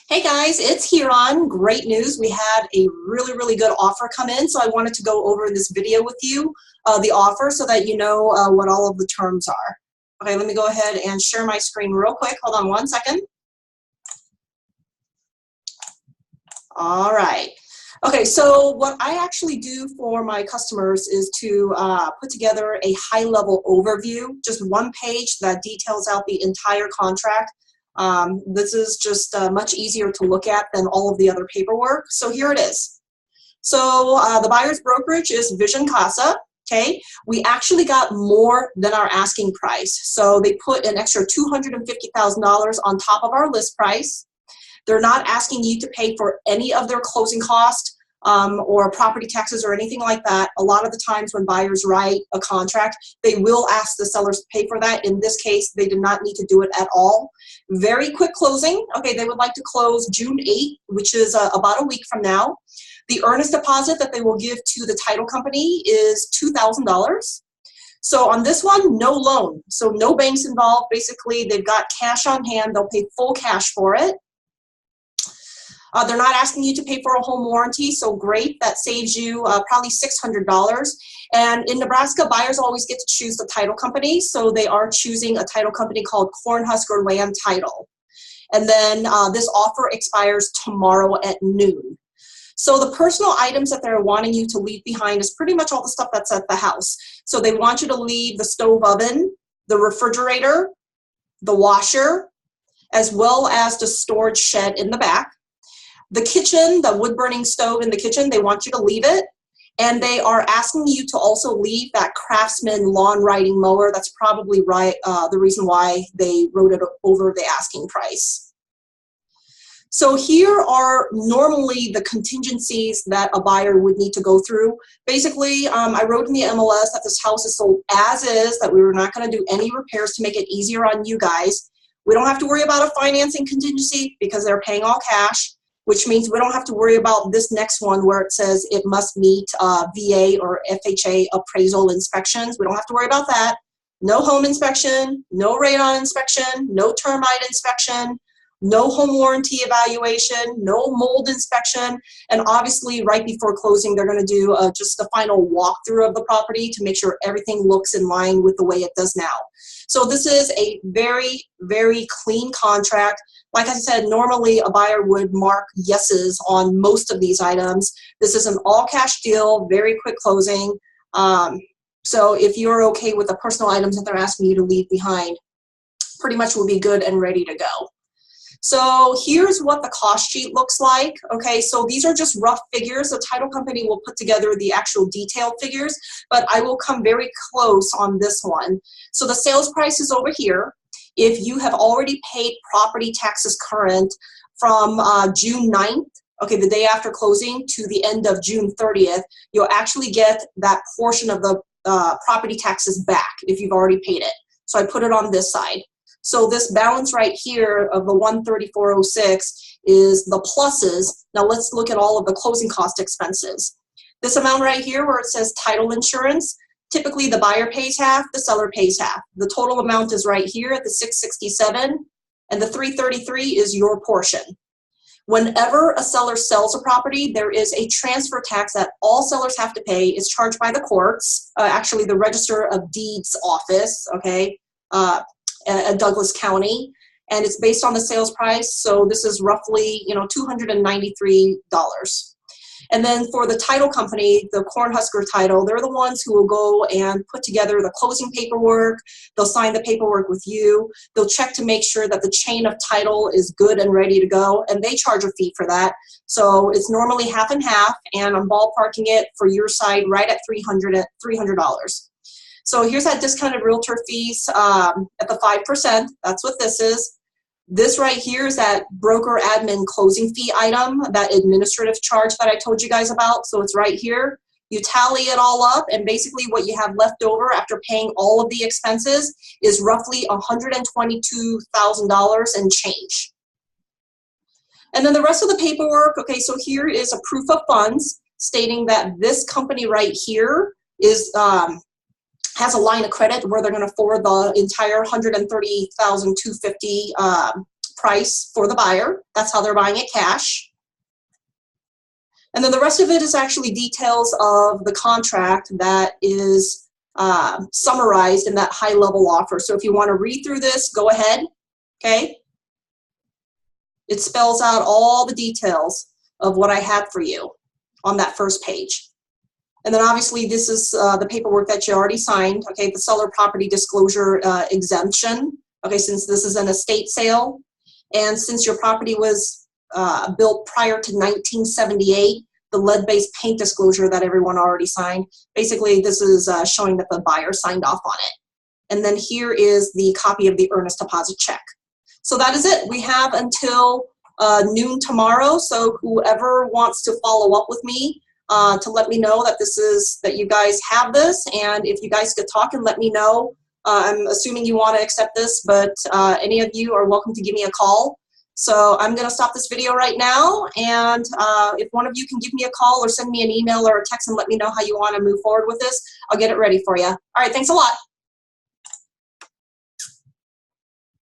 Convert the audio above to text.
Hey guys, it's Huron. Great news. We had a really good offer come in, so I wanted to go over in this video with you the offer so that you know what all of the terms are. Okay, let me go ahead and share my screen real quick. Hold on one second. All right. Okay, so what I actually do for my customers is to put together a high-level overview, just one page that details out the entire contract. This is just much easier to look at than all of the other paperwork. So here it is. So the buyer's brokerage is Vision Casa. Okay, we actually got more than our asking price. So they put an extra $250,000 on top of our list price. They're not asking you to pay for any of their closing costs or property taxes or anything like that. A lot of the times when buyers write a contract, they will ask the sellers to pay for that. In this case, they did not need to do it at all. Very quick closing. Okay, they would like to close June 8th, which is about a week from now. The earnest deposit that they will give to the title company is $2,000. So on this one, no loan. So no banks involved. Basically, they've got cash on hand. They'll pay full cash for it. They're not asking you to pay for a home warranty, so great. That saves you probably $600. And in Nebraska, buyers always get to choose the title company, so they are choosing a title company called Cornhusker Land Title. And then this offer expires tomorrow at noon. So the personal items that they're wanting you to leave behind is pretty much all the stuff that's at the house. So they want you to leave the stove oven, the refrigerator, the washer, as well as the storage shed in the back. The kitchen, the wood-burning stove in the kitchen, they want you to leave it. And they are asking you to also leave that Craftsman lawn riding mower. That's probably the reason why they wrote it over the asking price. So here are normally the contingencies that a buyer would need to go through. Basically, I wrote in the MLS that this house is sold as is, that we were not going to do any repairs to make it easier on you guys. We don't have to worry about a financing contingency because they're paying all cash, which means we don't have to worry about this next one where it says it must meet VA or FHA appraisal inspections. We don't have to worry about that. No home inspection, no radon inspection, no termite inspection, no home warranty evaluation, no mold inspection, and obviously right before closing they're going to do just the final walkthrough of the property to make sure everything looks in line with the way it does now. So this is a very clean contract. Like I said, normally a buyer would mark yeses on most of these items. This is an all-cash deal, very quick closing. So if you're okay with the personal items that they're asking you to leave behind, pretty much will be good and ready to go. So here's what the cost sheet looks like. Okay, so these are just rough figures. The title company will put together the actual detailed figures, but I will come very close on this one. So the sales price is over here. If you have already paid property taxes current from June 9th, okay, the day after closing, to the end of June 30th, you'll actually get that portion of the property taxes back if you've already paid it. So I put it on this side. So this balance right here of the $134.06 is the pluses. Now let's look at all of the closing cost expenses. This amount right here where it says title insurance, typically the buyer pays half, the seller pays half. The total amount is right here at the $667, and the $333 is your portion. Whenever a seller sells a property, there is a transfer tax that all sellers have to pay. It's charged by the courts, actually the Register of Deeds office, okay, at Douglas County, and it's based on the sales price. So this is roughly, $293. And then for the title company, the Cornhusker Title, they're the ones who will go and put together the closing paperwork. They'll sign the paperwork with you. They'll check to make sure that the chain of title is good and ready to go, and they charge a fee for that. So it's normally half and half, and I'm ballparking it for your side right at $300. So here's that discounted realtor fees at the 5%. That's what this is. This right here is that broker admin closing fee item, that administrative charge that I told you guys about. So it's right here. You tally it all up, and basically what you have left over after paying all of the expenses is roughly $122,000 and change. And then the rest of the paperwork, okay, so here is a proof of funds stating that this company right here is has a line of credit where they're going to forward the entire $130,250 price for the buyer. That's how they're buying it cash. And then the rest of it is actually details of the contract that is summarized in that high-level offer. So if you want to read through this, go ahead, okay? It spells out all the details of what I have for you on that first page. And then obviously this is the paperwork that you already signed, okay, the seller property disclosure exemption, okay, since this is an estate sale, and since your property was built prior to 1978, the lead-based paint disclosure that everyone already signed, basically this is showing that the buyer signed off on it. And then here is the copy of the earnest deposit check. So that is it. We have until noon tomorrow, so whoever wants to follow up with me to let me know that you guys have this, and if you guys could talk and let me know. I'm assuming you want to accept this, but any of you are welcome to give me a call. So I'm going to stop this video right now, and if one of you can give me a call or send me an email or a text and let me know how you want to move forward with this, I'll get it ready for you. All right, thanks a lot.